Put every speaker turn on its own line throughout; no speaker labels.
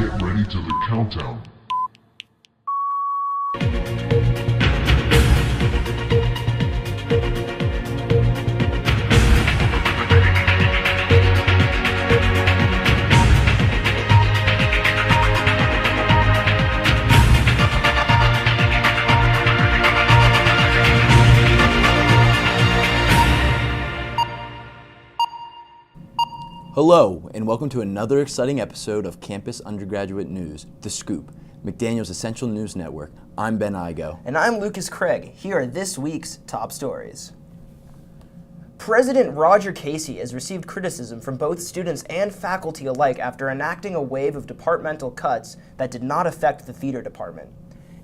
Get ready to the countdown.
Hello, and welcome to another exciting episode of Campus Undergraduate News, The Scoop, McDaniel's Essential News Network. I'm Ben Igo.
And I'm Lucas Craig. Here are this week's top stories. President Roger Casey has received criticism from both students and faculty alike after enacting a wave of departmental cuts that did not affect the theater department.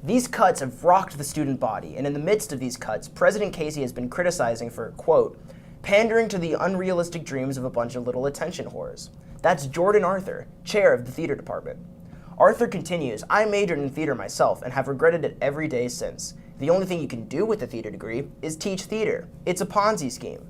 These cuts have rocked the student body, and in the midst of these cuts, President Casey has been criticizing for, quote, pandering to the unrealistic dreams of a bunch of little attention whores. That's Jordan Arthur, chair of the theater department. Arthur continues, I majored in theater myself and have regretted it every day since. The only thing you can do with a theater degree is teach theater. It's a Ponzi scheme.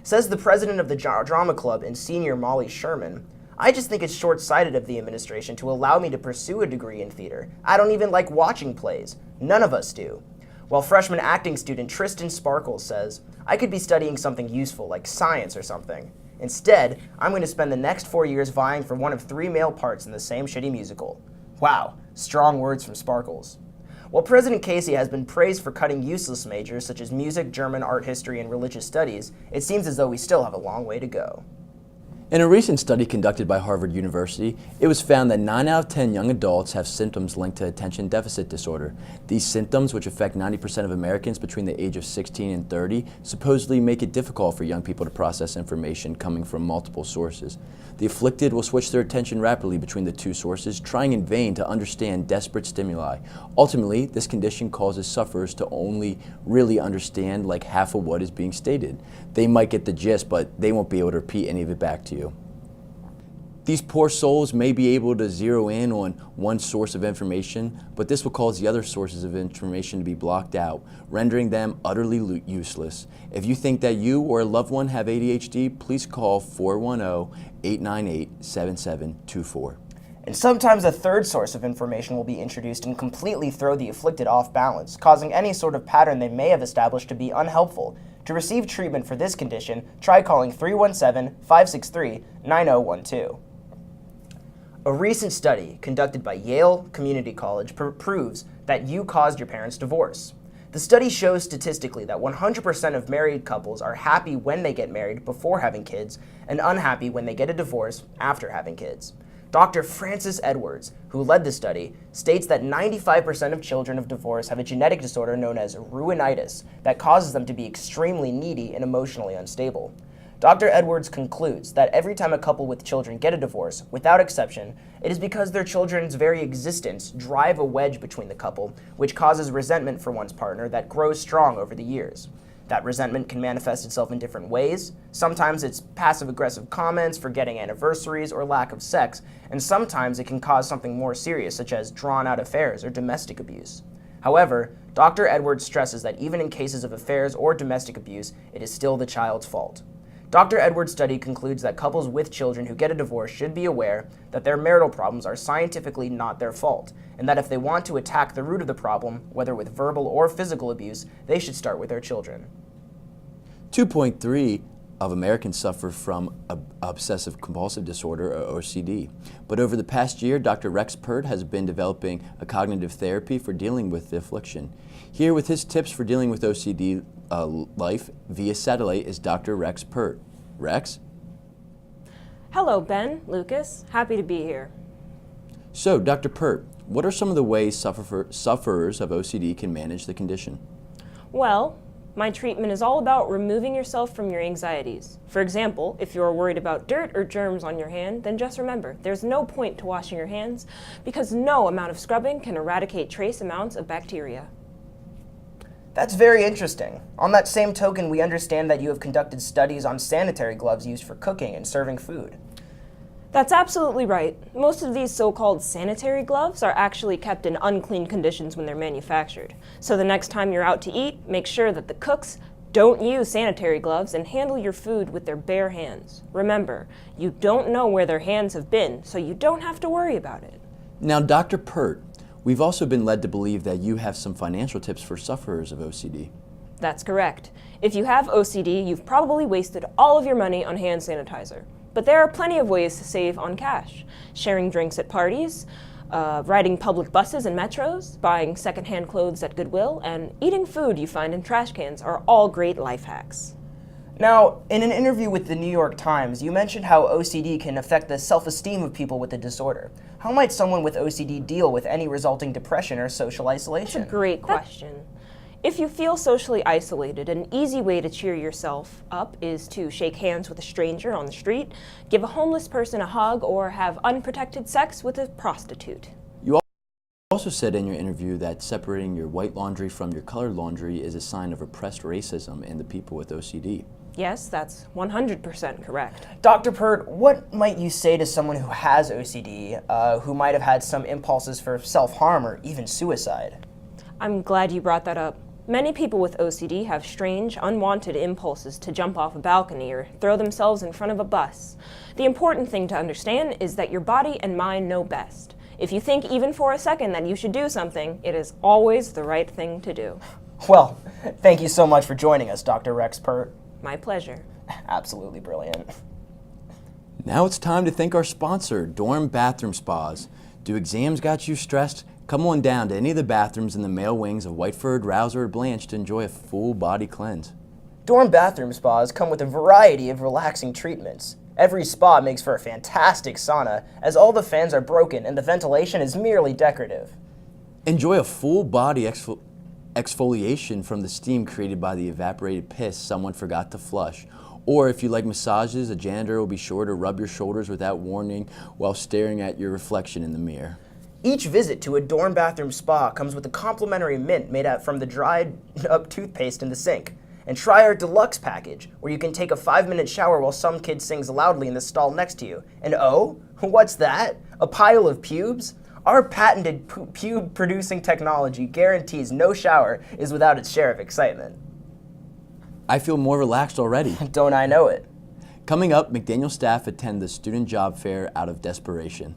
Says the president of the drama club and senior Molly Sherman, I just think it's short-sighted of the administration to allow me to pursue a degree in theater. I don't even like watching plays. None of us do. While freshman acting student Tristan Sparkles says, I could be studying something useful like science or something. Instead, I'm going to spend the next 4 years vying for one of 3 male parts in the same shitty musical. Wow, strong words from Sparkles. While President Casey has been praised for cutting useless majors such as music, German, art history, and religious studies, it seems as though we still have a long way to go.
In a recent study conducted by Harvard University, it was found that 9 out of 10 young adults have symptoms linked to attention deficit disorder. These symptoms, which affect 90% of Americans between the age of 16 and 30, supposedly make it difficult for young people to process information coming from multiple sources. The afflicted will switch their attention rapidly between the two sources, trying in vain to understand desperate stimuli. Ultimately, this condition causes sufferers to only really understand like half of what is being stated. They might get the gist, but they won't be able to repeat any of it back to you. These poor souls may be able to zero in on one source of information, but this will cause the other sources of information to be blocked out, rendering them utterly useless. If you think that you or a loved one have ADHD, please call 410-898-7724.
And sometimes a third source of information will be introduced and completely throw the afflicted off balance, causing any sort of pattern they may have established to be unhelpful. To receive treatment for this condition, try calling 317-563-9012. A recent study conducted by Yale Community College proves that you caused your parents' divorce. The study shows statistically that 100% of married couples are happy when they get married before having kids and unhappy when they get a divorce after having kids. Dr. Francis Edwards, who led the study, states that 95% of children of divorce have a genetic disorder known as ruinitis that causes them to be extremely needy and emotionally unstable. Dr. Edwards concludes that every time a couple with children get a divorce, without exception, it is because their children's very existence drive a wedge between the couple, which causes resentment for one's partner that grows strong over the years. That resentment can manifest itself in different ways. Sometimes it's passive-aggressive comments, forgetting anniversaries, or lack of sex, and sometimes it can cause something more serious, such as drawn-out affairs or domestic abuse. However, Dr. Edwards stresses that even in cases of affairs or domestic abuse, it is still the child's fault. Dr. Edwards' study concludes that couples with children who get a divorce should be aware that their marital problems are scientifically not their fault, and that if they want to attack the root of the problem, whether with verbal or physical abuse, they should start with their children.
2.3 of Americans suffer from obsessive-compulsive disorder, or OCD. But over the past year, Dr. Rex Pert has been developing a cognitive therapy for dealing with the affliction. Here with his tips for dealing with OCD life via satellite is Dr. Rex Pert. Rex?
Hello, Ben, Lucas. Happy to be here.
So, Dr. Pert, what are some of the ways sufferers of OCD can manage the condition?
Well, my treatment is all about removing yourself from your anxieties. For example, if you're worried about dirt or germs on your hand, then just remember, there's no point to washing your hands because no amount of scrubbing can eradicate trace amounts of bacteria.
That's very interesting. On that same token, we understand that you have conducted studies on sanitary gloves used for cooking and serving food.
That's absolutely right. Most of these so-called sanitary gloves are actually kept in unclean conditions when they're manufactured. So the next time you're out to eat, make sure that the cooks don't use sanitary gloves and handle your food with their bare hands. Remember, you don't know where their hands have been, so you don't have to worry about it.
Now, Dr. Pert, we've also been led to believe that you have some financial tips for sufferers of OCD.
That's correct. If you have OCD, you've probably wasted all of your money on hand sanitizer. But there are plenty of ways to save on cash. Sharing drinks at parties, riding public buses and metros, buying secondhand clothes at Goodwill, and eating food you find in trash cans are all great life hacks.
Now, in an interview with the New York Times, you mentioned how OCD can affect the self-esteem of people with the disorder. How might someone with OCD deal with any resulting depression or social isolation?
That's a great question. If you feel socially isolated, an easy way to cheer yourself up is to shake hands with a stranger on the street, give a homeless person a hug, or have unprotected sex with a prostitute.
You also said in your interview that separating your white laundry from your colored laundry is a sign of repressed racism in the people with OCD.
Yes, that's 100% correct.
Dr. Pert, what might you say to someone who has OCD, who might have had some impulses for self-harm or even suicide?
I'm glad you brought that up. Many people with OCD have strange, unwanted impulses to jump off a balcony or throw themselves in front of a bus. The important thing to understand is that your body and mind know best. If you think even for a second that you should do something, it is always the right thing to do.
Well, thank you so much for joining us, Dr. Rex Pert.
My pleasure.
Absolutely brilliant.
Now it's time to thank our sponsor, Dorm Bathroom Spas. Do exams got you stressed? Come on down to any of the bathrooms in the male wings of Whiteford, Rouser, or Blanche to enjoy a full body cleanse.
Dorm bathroom spas come with a variety of relaxing treatments. Every spa makes for a fantastic sauna, as all the fans are broken and the ventilation is merely decorative.
Enjoy a full body exfoliation from the steam created by the evaporated piss someone forgot to flush. Or if you like massages, a janitor will be sure to rub your shoulders without warning while staring at your reflection in the mirror.
Each visit to a dorm bathroom spa comes with a complimentary mint made out from the dried up toothpaste in the sink. And try our deluxe package, where you can take a 5-minute shower while some kid sings loudly in the stall next to you. And oh, what's that? A pile of pubes? Our patented pube-producing technology guarantees no shower is without its share of excitement.
I feel more relaxed already.
Don't I know it?
Coming up, McDaniel staff attend the student job fair out of desperation.